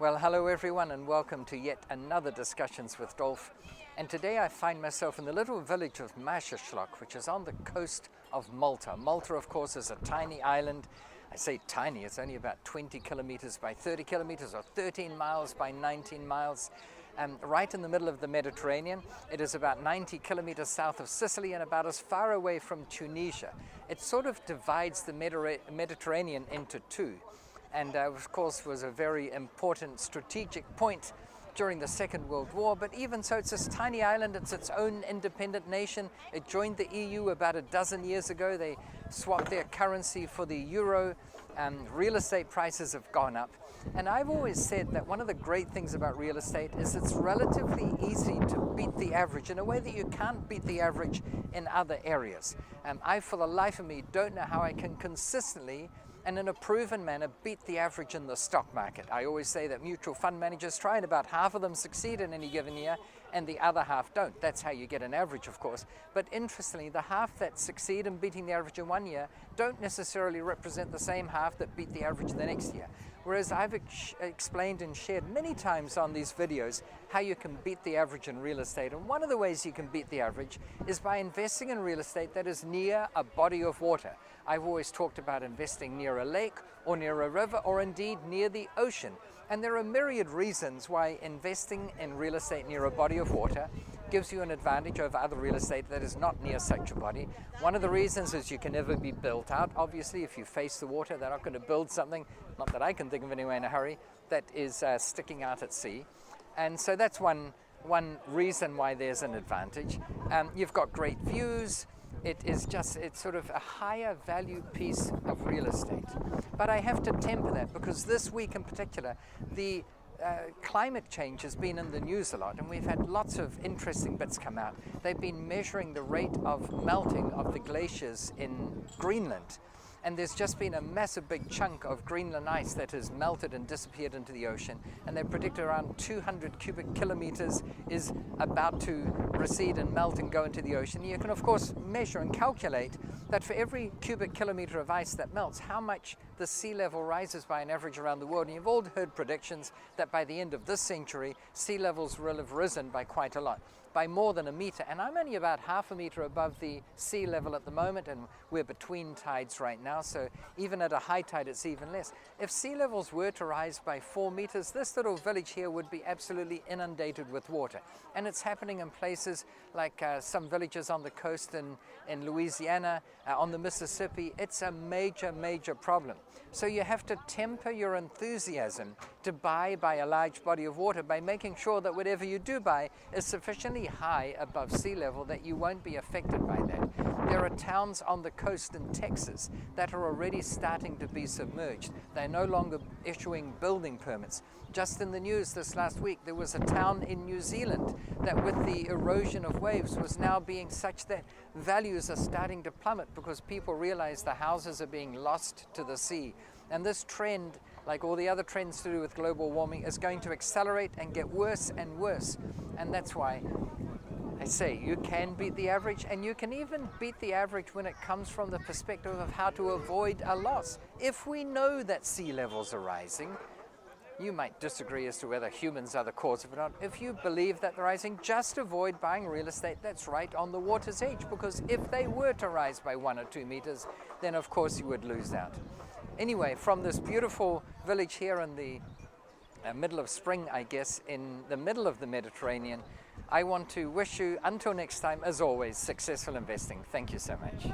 Well, hello everyone and welcome to yet another Discussions with Dolf. And today I find myself in the little village of Marsaxlokk, which is on the coast of Malta. Malta, of course, is a tiny island. I say tiny, it's only about 20 kilometers by 30 kilometers or 13 miles by 19 miles. Right in the middle of the Mediterranean. It is about 90 kilometers south of Sicily and about as far away from Tunisia. It sort of divides the Mediterranean into two. And of course was a very important strategic point during the Second World War. But even so, it's this tiny island, it's its own independent nation. It joined the EU about a dozen years ago. They swapped their currency for the euro. Real estate prices have gone up. And I've always said that one of the great things about real estate is it's relatively easy to beat the average in a way that you can't beat the average in other areas. I, for the life of me, don't know how I can consistently and in a proven manner beat the average in the stock market. I always say that mutual fund managers try and about half of them succeed in any given year and the other half don't. That's how you get an average, of course. But interestingly, the half that succeed in beating the average in one year don't necessarily represent the same half that beat the average the next year. Whereas I've explained and shared many times on these videos how you can beat the average in real estate. And one of the ways you can beat the average is by investing in real estate that is near a body of water. I've always talked about investing near a lake or near a river or indeed near the ocean. And there are myriad reasons why investing in real estate near a body of water gives you an advantage over other real estate that is not near such a body. One of the reasons is you can never be built out. Obviously, if you face the water, they're not going to build something, not that I can think of anyway in a hurry, that is sticking out at sea. And so that's one reason why there's an advantage. You've got great views. It's sort of a higher value piece of real estate. But I have to temper that because this week in particular, the climate change has been in the news a lot, and we've had lots of interesting bits come out. They've been measuring the rate of melting of the glaciers in Greenland. And there's just been a massive big chunk of Greenland ice that has melted and disappeared into the ocean. And they predict around 200 cubic kilometers is about to recede and melt and go into the ocean. You can, of course, measure and calculate that for every cubic kilometer of ice that melts, how much the sea level rises by an average around the world. And you've all heard predictions that by the end of this century, sea levels will have risen by quite a lot, by more than a meter. And I'm only about half a meter above the sea level at the moment, and we're between tides right now, so even at a high tide it's even less. If sea levels were to rise by 4 meters, this little village here would be absolutely inundated with water. And it's happening in places like some villages on the coast in Louisiana, on the Mississippi. It's a major, major problem. So you have to temper your enthusiasm to buy by a large body of water by making sure that whatever you do buy is sufficiently high above sea level that you won't be affected by that. There are towns on the coast in Texas that are already starting to be submerged. They're no longer issuing building permits. Just in the news this last week, there was a town in New Zealand that with the erosion of waves was now being such that values are starting to plummet because people realize the houses are being lost to the sea. And this trend, like all the other trends to do with global warming, is going to accelerate and get worse and worse. And that's why I say you can beat the average, and you can even beat the average when it comes from the perspective of how to avoid a loss. If we know that sea levels are rising, you might disagree as to whether humans are the cause of it or not. If you believe that they're rising, just avoid buying real estate that's right on the water's edge, because if they were to rise by 1 or 2 meters, then of course you would lose out. Anyway, from this beautiful village here in the middle of spring, I guess, in the middle of the Mediterranean, I want to wish you, until next time, as always, successful investing. Thank you so much.